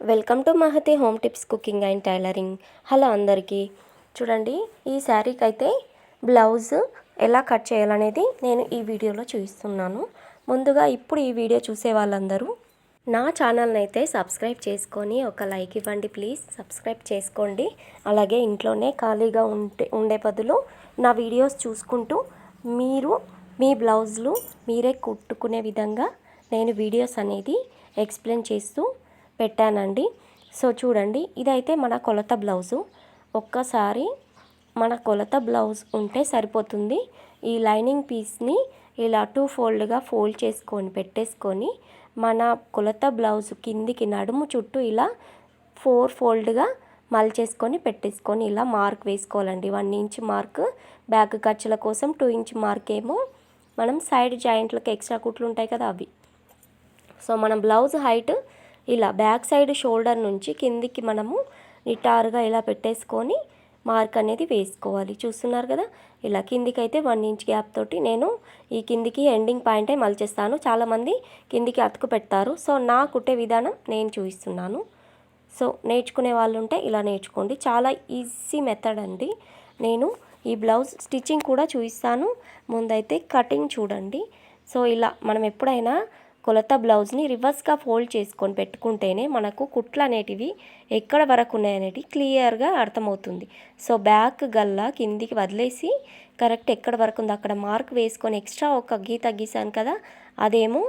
Welcome to Mahati home tips cooking and tailoring. Hello అందరికీ. చూడండి, ఈ శారీకి అయితే బ్లౌజ్ ఎలా కట్ చేయాలనేది నేను ఈ వీడియోలో చూపిస్తున్నాను. ముందుగా ఇప్పుడు ఈ వీడియో చూసే వాళ్ళందరూ నా ఛానల్ని అయితే సబ్స్క్రైబ్ చేసుకొని ఒక లైక్ ఇవ్వండి ప్లీజ్. సబ్స్క్రైబ్ చేసుకోండి. అలాగే ఇంట్లోనే ఖాళీగా ఉండే బదులు నా వీడియోస్ చూసుకుంటూ మీరు మీ బ్లౌజులు మీరే కుట్టుకునే విధంగా నేను వీడియోస్ అనేది ఎక్స్ప్లెయిన్ చేస్తూ పెట్టానండి. సో చూడండి, ఇదైతే మన కొలత బ్లౌజు. ఒక్కసారి మన కొలత బ్లౌజ్ ఉంటే సరిపోతుంది. ఈ లైనింగ్ పీస్ని ఇలా 2 ఫోల్డ్గా ఫోల్డ్ చేసుకొని పెట్టేసుకొని మన కొలత బ్లౌజ్ కిందికి నడుము చుట్టూ ఇలా 4 ఫోల్డ్గా మలిచేసుకొని పెట్టేసుకొని ఇలా మార్క్ వేసుకోవాలండి. 1 ఇంచ్ మార్క్ బ్యాక్ ఖర్చుల కోసం, 2 ఇంచ్ మార్క్ ఏమో మనం సైడ్ జాయింట్లకు ఎక్స్ట్రా కుట్లు ఉంటాయి కదా అవి. సో మన బ్లౌజ్ హైట్ ఇలా బ్యాక్ సైడ్ షోల్డర్ నుంచి కిందికి మనము నిటారుగా ఇలా పెట్టేసుకొని మార్క్ అనేది వేసుకోవాలి. చూస్తున్నారు కదా, ఇలా కిందికి అయితే 1 ఇంచ్ గ్యాప్ తోటి నేను ఈ కిందికి ఎండింగ్ పాయింటే మలిచేస్తాను. చాలామంది కిందికి అతుకు పెడతారు. సో నా కుట్టే విధానం నేను చూపిస్తున్నాను. సో నేర్చుకునే వాళ్ళు ఉంటే ఇలా నేర్చుకోండి. చాలా ఈజీ మెథడ్ అండి. నేను ఈ బ్లౌజ్ స్టిచ్చింగ్ కూడా చూపిస్తాను. ముందైతే కటింగ్ చూడండి. సో ఇలా మనం ఎప్పుడైనా కొలత బ్లౌజ్ని రివర్స్గా ఫోల్డ్ చేసుకొని పెట్టుకుంటేనే మనకు కుట్లు అనేటివి ఎక్కడ వరకు ఉన్నాయనేది క్లియర్గా అర్థమవుతుంది. సో బ్యాక్ గల్లా కిందికి వదిలేసి కరెక్ట్ ఎక్కడ వరకు ఉందో అక్కడ మార్క్ వేసుకొని ఎక్స్ట్రా ఒక గీత గీసాను కదా, అదేమో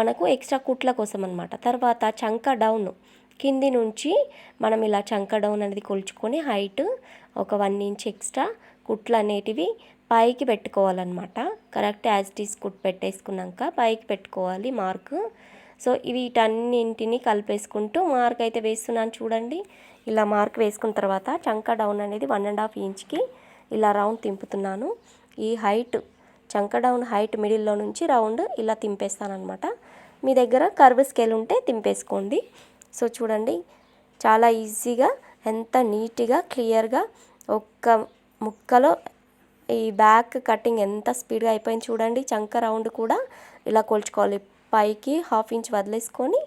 మనకు ఎక్స్ట్రా కుట్ల కోసం అనమాట. తర్వాత చంక డౌన్ కింది నుంచి మనం ఇలా చంక డౌన్ అనేది కొలుచుకొని హైట్ ఒక 1 ఇంచ్ ఎక్స్ట్రా కుట్లు అనేటివి పైకి పెట్టుకోవాలన్నమాట. కరెక్ట్ యాజ్ ఇట్ ఈస్ కుట్ పెట్టేసుకున్నాక పైకి పెట్టుకోవాలి మార్క్. సో వీటన్నింటినీ కలిపేసుకుంటూ మార్క్ అయితే వేస్తున్నాను చూడండి. ఇలా మార్క్ వేసుకున్న తర్వాత చంక డౌన్ అనేది 1.5 ఇంచ్కి ఇలా రౌండ్ తింపుతున్నాను. ఈ హైట్ చంక డౌన్ హైట్ మిడిల్లో నుంచి రౌండ్ ఇలా తింపేస్తాను అనమాట. మీ దగ్గర కర్వ్ స్కేల్ ఉంటే తింపేసుకోండి. సో చూడండి, చాలా ఈజీగా ఎంత నీట్గా క్లియర్గా ఒక్క ముక్కలో ఈ బ్యాక్ కటింగ్ ఎంత స్పీడ్గా అయిపోయింది చూడండి. చంక రౌండ్ కూడా ఇలా కొలుచుకోవాలి. పైకి 1/2 ఇంచ్ వదిలేసుకొని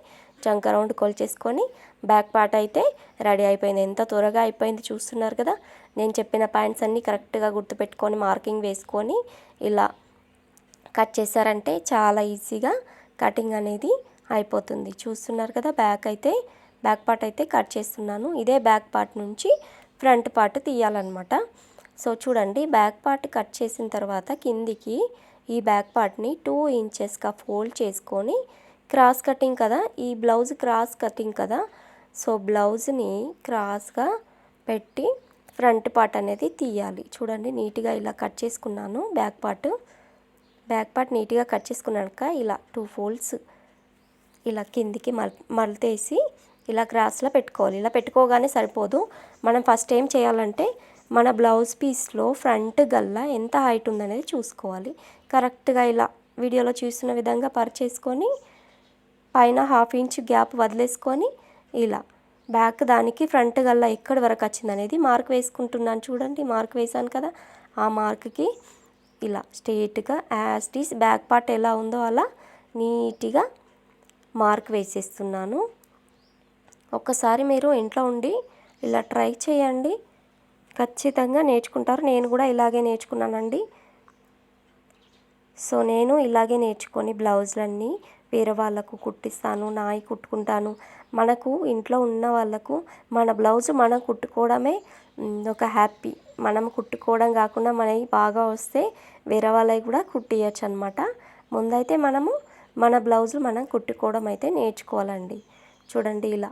చంక రౌండ్ కొలిచేసుకొని బ్యాక్ పార్ట్ అయితే రెడీ అయిపోయింది. ఎంత త్వరగా అయిపోయింది చూస్తున్నారు కదా. నేను చెప్పిన పాయింట్స్ అన్నీ కరెక్ట్గా గుర్తుపెట్టుకొని మార్కింగ్ వేసుకొని ఇలా కట్ చేశారంటే చాలా ఈజీగా కటింగ్ అనేది అయిపోతుంది. చూస్తున్నారు కదా, బ్యాక్ పార్ట్ అయితే కట్ చేస్తున్నాను. ఇదే బ్యాక్ పార్ట్ నుంచి ఫ్రంట్ పార్ట్ తీయాలన్నమాట. సో చూడండి, బ్యాక్ పార్ట్ కట్ చేసిన తర్వాత కిందికి ఈ బ్యాక్ పార్ట్ని 2 ఇంచెస్గా ఫోల్డ్ చేసుకొని క్రాస్ కటింగ్ కదా, ఈ బ్లౌజ్ క్రాస్ కటింగ్ కదా. సో బ్లౌజ్ని క్రాస్గా పెట్టి ఫ్రంట్ పార్ట్ అనేది తీయాలి. చూడండి, నీట్గా ఇలా కట్ చేసుకున్నాను. బ్యాక్ పార్ట్ నీట్గా కట్ చేసుకున్నాక ఇలా 2 ఫోల్డ్స్ ఇలా కిందికి మలితేసి ఇలా క్రాస్లో పెట్టుకోవాలి. ఇలా పెట్టుకోగానే సరిపోదు. మనం ఫస్ట్ ఏం చేయాలంటే మన బ్లౌజ్ పీస్లో ఫ్రంట్ గల్లా ఎంత హైట్ ఉందనేది చూసుకోవాలి. కరెక్ట్గా ఇలా వీడియోలో చూస్తున్న విధంగా పరిచేసుకొని పైన 1/2 ఇంచ్ గ్యాప్ వదిలేసుకొని ఇలా బ్యాక్ దానికి ఫ్రంట్ గల్లా ఎక్కడి వరకు వచ్చిందనేది మార్క్ వేసుకుంటున్నాను. చూడండి, మార్క్ వేసాను కదా, ఆ మార్క్కి ఇలా స్ట్రెయిట్గా as it is back part ఎలా ఉందో అలా నీట్గా మార్క్ వేసేస్తున్నాను. ఒక్కసారి మీరు ఇంట్లో ఉండి ఇలా ట్రై చేయండి, ఖచ్చితంగా నేర్చుకుంటారు. నేను కూడా ఇలాగే నేర్చుకున్నానండి. సో నేను ఇలాగే నేర్చుకొని బ్లౌజులన్నీ వేరే వాళ్ళకు కుట్టిస్తాను, నాయి కుట్టుకుంటాను. మనకు ఇంట్లో ఉన్న వాళ్ళకు మన బ్లౌజు మనం కుట్టుకోవడమే ఒక హ్యాపీ. మనం కుట్టుకోవడం కాకుండా మనవి బాగా వస్తే వేరే వాళ్ళవి కూడా కుట్టియచ్చు అనమాట. ముందైతే మనము మన బ్లౌజులు మనం కుట్టుకోవడం అయితే నేర్చుకోవాలండి. చూడండి, ఇలా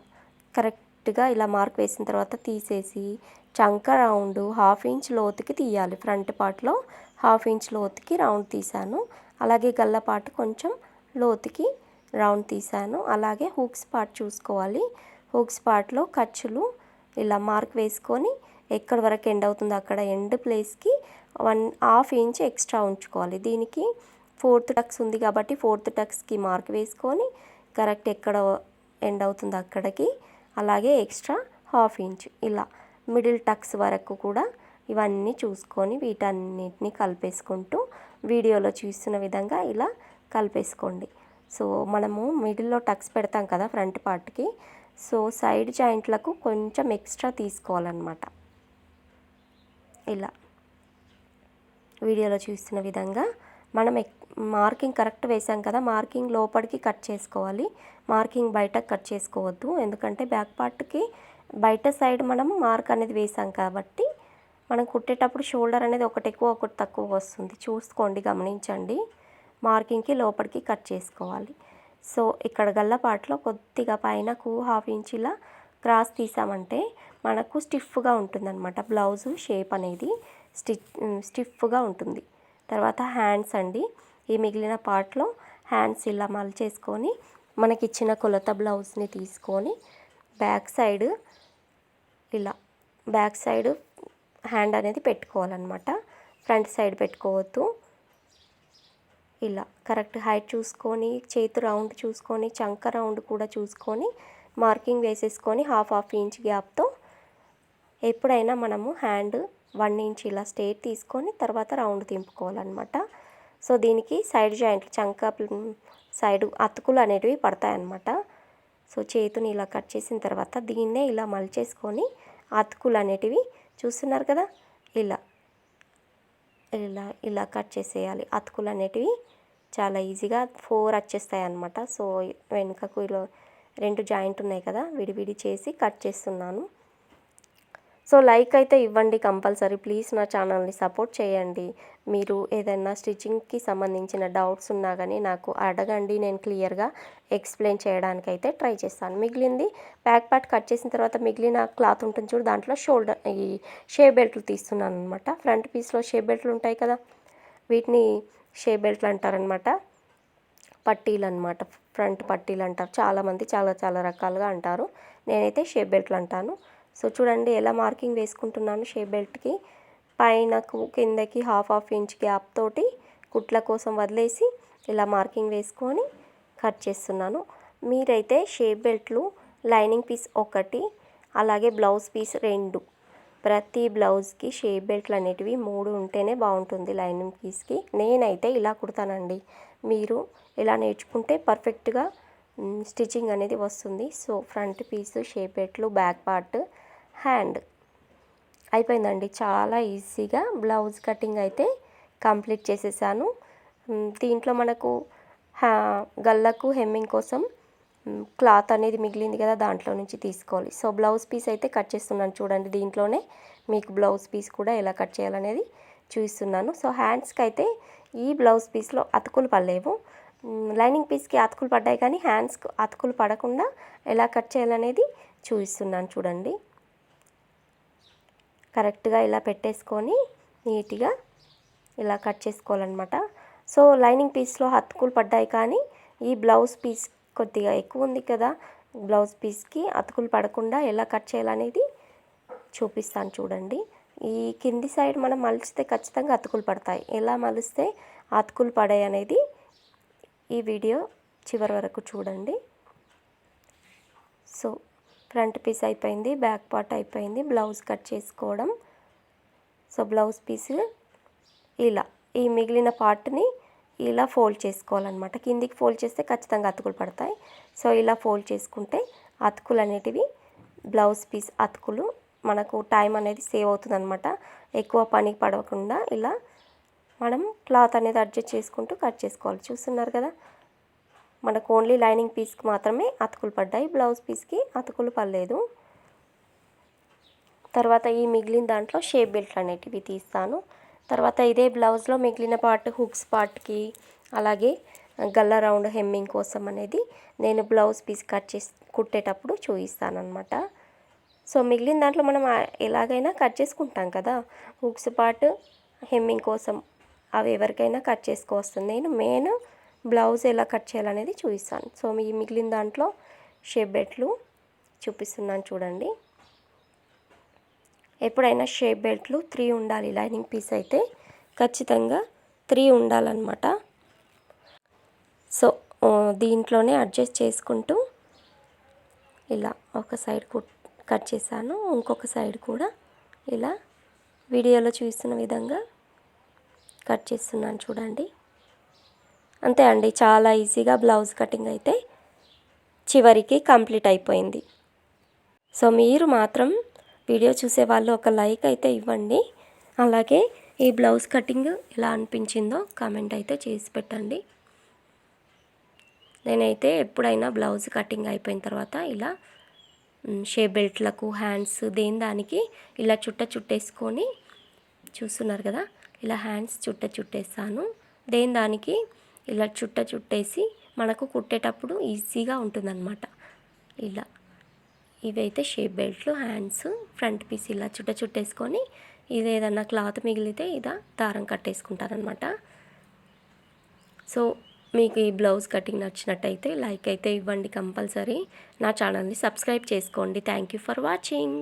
కరెక్ట్గా ఇలా మార్క్ వేసిన తర్వాత తీసేసి చంక రౌండ్ 1/2 ఇంచ్ లోతుకి తీయాలి. ఫ్రంట్ పార్ట్లో 1/2 ఇంచ్ లోతుకి రౌండ్ తీసాను. అలాగే గల్ల పార్ట్ కొంచెం లోతుకి రౌండ్ తీసాను. అలాగే హూక్స్ పార్ట్ చూసుకోవాలి. హూక్స్ పార్ట్లో ఖర్చులు ఇలా మార్క్ వేసుకొని ఎక్కడి వరకు ఎండ్ అవుతుందో అక్కడ ఎండ్ ప్లేస్కి 1/2 ఇంచ్ ఎక్స్ట్రా ఉంచుకోవాలి. దీనికి 4th టక్స్ ఉంది కాబట్టి 4th టక్స్కి మార్క్ వేసుకొని కరెక్ట్ ఎక్కడ ఎండ్ అవుతుందో అక్కడికి అలాగే ఎక్స్ట్రా 1/2 ఇంచ్ ఇలా మిడిల్ టక్స్ వరకు కూడా ఇవన్నీ చూసుకొని వీటన్నిటిని కలిపేసుకుంటూ వీడియోలో చూస్తున్న విధంగా ఇలా కలిపేసుకోండి. సో మనము మిడిల్లో టక్స్ పెడతాం కదా ఫ్రంట్ పార్ట్కి, సో సైడ్ జాయింట్లకు కొంచెం ఎక్స్ట్రా తీసుకోవాలన్నమాట. ఇలా వీడియోలో చూస్తున్న విధంగా మనం మార్కింగ్ కరెక్ట్ వేసాం కదా, మార్కింగ్ లోపలికి కట్ చేసుకోవాలి. మార్కింగ్ బయట కట్ చేసుకోవద్దు, ఎందుకంటే బ్యాక్ పార్ట్కి బయట సైడ్ మనం మార్క్ అనేది వేసాం కాబట్టి మనం కుట్టేటప్పుడు షోల్డర్ అనేది ఒకటి ఎక్కువ ఒకటి తక్కువ వస్తుంది. చూసుకోండి, గమనించండి. మార్కింగ్కి లోపలికి కట్ చేసుకోవాలి. సో ఇక్కడ గల్ల పార్ట్లో కొద్దిగా పైనకు 1/2 ఇంచ్ ఇలా క్రాస్ తీసామంటే మనకు స్టిఫ్గా ఉంటుందన్నమాట. బ్లౌజు షేప్ అనేది స్టిఫ్గా ఉంటుంది. తర్వాత హ్యాండ్స్ అండి, ఈ మిగిలిన పార్ట్లో హ్యాండ్స్ ఇలా మలిచేసుకొని మనకిచ్చిన కొలత బ్లౌజ్ని తీసుకొని బ్యాక్ సైడ్ ఇలా బ్యాక్ సైడ్ హ్యాండ్ అనేది పెట్టుకోవాలన్నమాట. ఫ్రంట్ సైడ్ పెట్టుకోవద్దు. ఇలా కరెక్ట్ హైట్ చూసుకొని, చేతి రౌండ్ చూసుకొని, చంక రౌండ్ కూడా చూసుకొని మార్కింగ్ వేసేసుకొని 1/2 ఇంచ్ గ్యాప్తో ఎప్పుడైనా మనము హ్యాండ్ 1 ఇంచ్ ఇలా స్ట్రేట్ తీసుకొని తర్వాత రౌండ్ తింపుకోవాలన్నమాట. సో దీనికి సైడ్ జాయింట్లు చంక సైడ్ అతుకులు అనేటివి పడతాయన్నమాట. సో చేతిని ఇలా కట్ చేసిన తర్వాత దీన్నే ఇలా మలిచేసుకొని అతుకులు అనేటివి చూస్తున్నారు కదా, ఇలా ఇలా ఇలా కట్ చేసేయాలి. అతుకులు అనేటివి చాలా ఈజీగా 4 వచ్చేస్తాయి అన్నమాట. సో వెనుకకు ఇలా 2 జాయింట్ ఉన్నాయి కదా, విడివిడి చేసి కట్ చేస్తున్నాను. సో లైక్ అయితే ఇవ్వండి కంపల్సరీ. ప్లీజ్ నా ఛానల్ని సపోర్ట్ చేయండి. మీరు ఏదైనా స్టిచ్చింగ్కి సంబంధించిన డౌట్స్ ఉన్నా కానీ నాకు అడగండి, నేను క్లియర్గా ఎక్స్ప్లెయిన్ చేయడానికి అయితే ట్రై చేస్తాను. మిగిలింది బ్యాక్ పార్ట్ కట్ చేసిన తర్వాత మిగిలిన క్లాత్ ఉంటుంది చూడు, దాంట్లో షోల్డర్ ఈ షేప్ బెల్ట్లు తీస్తున్నాను అనమాట. ఫ్రంట్ పీస్లో షేప్ బెల్ట్లు ఉంటాయి కదా, వీటిని షేప్ బెల్ట్లు అంటారనమాట. పట్టీలు అనమాట, ఫ్రంట్ పట్టీలు అంటారు చాలామంది, చాలా రకాలుగా అంటారు. నేనైతే షేప్ బెల్ట్లు అంటాను. సో చూడండి ఎలా మార్కింగ్ వేసుకుంటున్నాను. షేప్ బెల్ట్కి పైనకు కిందకి 1/2 ఇంచ్ గ్యాప్ తోటి కుట్ల కోసం వదిలేసి ఇలా మార్కింగ్ వేసుకొని కట్ చేస్తున్నాను. మీరైతే షేప్ బెల్ట్లు లైనింగ్ పీస్ 1, అలాగే బ్లౌజ్ పీస్ 2, ప్రతి బ్లౌజ్కి షేప్ బెల్ట్లు అనేటివి 3 ఉంటేనే బాగుంటుంది లైనింగ్ పీస్కి. నేనైతే ఇలా కుడతానండి. మీరు ఇలా నేర్చుకుంటే పర్ఫెక్ట్గా స్టిచ్చింగ్ అనేది వస్తుంది. సో ఫ్రంట్ పీస్, షేప్ బెల్ట్లు, బ్యాక్ పార్ట్, హ్యాండ్ అయిపోయిందండి. చాలా ఈజీగా బ్లౌజ్ కటింగ్ అయితే కంప్లీట్ చేసేసాను. దీంట్లో మనకు గల్లకు హెమ్మింగ్ కోసం క్లాత్ అనేది మిగిలింది కదా, దాంట్లో నుంచి తీసుకోవాలి. సో బ్లౌజ్ పీస్ అయితే కట్ చేస్తున్నాను చూడండి. దీంట్లోనే మీకు బ్లౌజ్ పీస్ కూడా ఎలా కట్ చేయాలనేది చూపిస్తున్నాను. సో హ్యాండ్స్కి అయితే ఈ బ్లౌజ్ పీస్లో అతుకులు పడలేవు. లైనింగ్ పీస్కి అతుకులు పడ్డాయి, కానీ హ్యాండ్స్కి అతుకులు పడకుండా ఎలా కట్ చేయాలనేది చూపిస్తున్నాను చూడండి. కరెక్ట్గా ఇలా పెట్టేసుకొని నీట్గా ఇలా కట్ చేసుకోవాలన్నమాట. సో లైనింగ్ పీస్లో అతుకులు పడ్డాయి, కానీ ఈ బ్లౌజ్ పీస్ కొద్దిగా ఎక్కువ ఉంది కదా, బ్లౌజ్ పీస్కి అతుకులు పడకుండా ఎలా కట్ చేయాలనేది చూపిస్తాను చూడండి. ఈ కింది సైడ్ మనం మలిస్తే ఖచ్చితంగా అతుకులు పడతాయి. ఎలా మలిస్తే అతుకులు పడాయి అనేది ఈ వీడియో చివరి వరకు చూడండి. సో ఫ్రంట్ పీస్ అయిపోయింది, బ్యాక్ పార్ట్ అయిపోయింది, బ్లౌజ్ కట్ చేసుకోవడం. సో బ్లౌజ్ పీస్ ఇలా ఈ మిగిలిన పార్ట్ని ఇలా ఫోల్డ్ చేసుకోవాలన్నమాట. కిందికి ఫోల్డ్ చేస్తే ఖచ్చితంగా అతుకులు పడతాయి. సో ఇలా ఫోల్డ్ చేసుకుంటే అతుకులు అనేటివి బ్లౌజ్ పీస్ అతుకులు మనకు టైం అనేది సేవ్ అవుతుంది అనమాట. ఎక్కువ పని పడకుండా ఇలా మనం క్లాత్ అనేది అడ్జస్ట్ చేసుకుంటూ కట్ చేసుకోవాలి. చూస్తున్నారు కదా, మనకు ఓన్లీ లైనింగ్ పీస్కి మాత్రమే అతుకులు పడ్డాయి, బ్లౌజ్ పీస్కి అతుకులు పడలేదు. తర్వాత ఈ మిగిలిన దాంట్లో షేప్ బెల్ట్లు అనేటివి తీస్తాను. తర్వాత ఇదే బ్లౌజ్లో మిగిలిన పార్ట్ హుక్స్ పార్ట్కి, అలాగే గల్ల రౌండ్ హెమ్మింగ్ కోసం అనేది నేను బ్లౌజ్ పీస్ కట్ చేసి కుట్టేటప్పుడు చూపిస్తాను అనమాట. సో మిగిలిన దాంట్లో మనం ఎలాగైనా కట్ చేసుకుంటాం కదా, హుక్స్ పార్ట్ హెమ్మింగ్ కోసం అవి ఎవరికైనా కట్ చేసుకోవస్తుంది. నేను మెయిన్ బ్లౌజ్ ఎలా కట్ చేయాలనేది చూపిస్తాను. సో మీ మిగిలిన దాంట్లో షేప్ బెల్ట్లు చూపిస్తున్నాను చూడండి. ఎప్పుడైనా షేప్ బెల్ట్లు 3 ఉండాలి. లైనింగ్ పీస్ అయితే ఖచ్చితంగా 3 ఉండాలన్నమాట. సో దీంట్లోనే అడ్జస్ట్ చేసుకుంటూ ఇలా ఒక సైడ్ కట్ చేశాను, ఇంకొక సైడ్ కూడా ఇలా వీడియోలో చూస్తున్న విధంగా కట్ చేస్తున్నాను చూడండి. అంతే అండి, చాలా ఈజీగా బ్లౌజ్ కటింగ్ అయితే చివరికి కంప్లీట్ అయిపోయింది. సో మీరు మాత్రం వీడియో చూసే వాళ్ళు ఒక లైక్ అయితే ఇవ్వండి. అలాగే ఈ బ్లౌజ్ కటింగ్ ఎలా అనిపించిందో కామెంట్ అయితే చేసి పెట్టండి. నేనైతే ఎప్పుడైనా బ్లౌజ్ కటింగ్ అయిపోయిన తర్వాత ఇలా షేప్ బెల్ట్లకు హ్యాండ్స్ దేని దానికి ఇలా చుట్టేసుకొని చూస్తున్నారు కదా, ఇలా హ్యాండ్స్ చుట్టేస్తాను. దేని దానికి ఇలా చుట్టేసి మనకు కుట్టేటప్పుడు ఈజీగా ఉంటుందన్నమాట. ఇలా ఇవైతే షేప్ బెల్ట్లు, హ్యాండ్స్, ఫ్రంట్ పీస్ ఇలా చుట్టేసుకొని ఇది ఏదన్నా క్లాత్ మిగిలితే ఇలా దారం కట్టేసుకుంటారనమాట. సో మీకు ఈ బ్లౌజ్ కటింగ్ నచ్చినట్టయితే లైక్ అయితే ఇవ్వండి కంపల్సరీ. నా ఛానల్ని సబ్స్క్రైబ్ చేసుకోండి. Thank you for watching.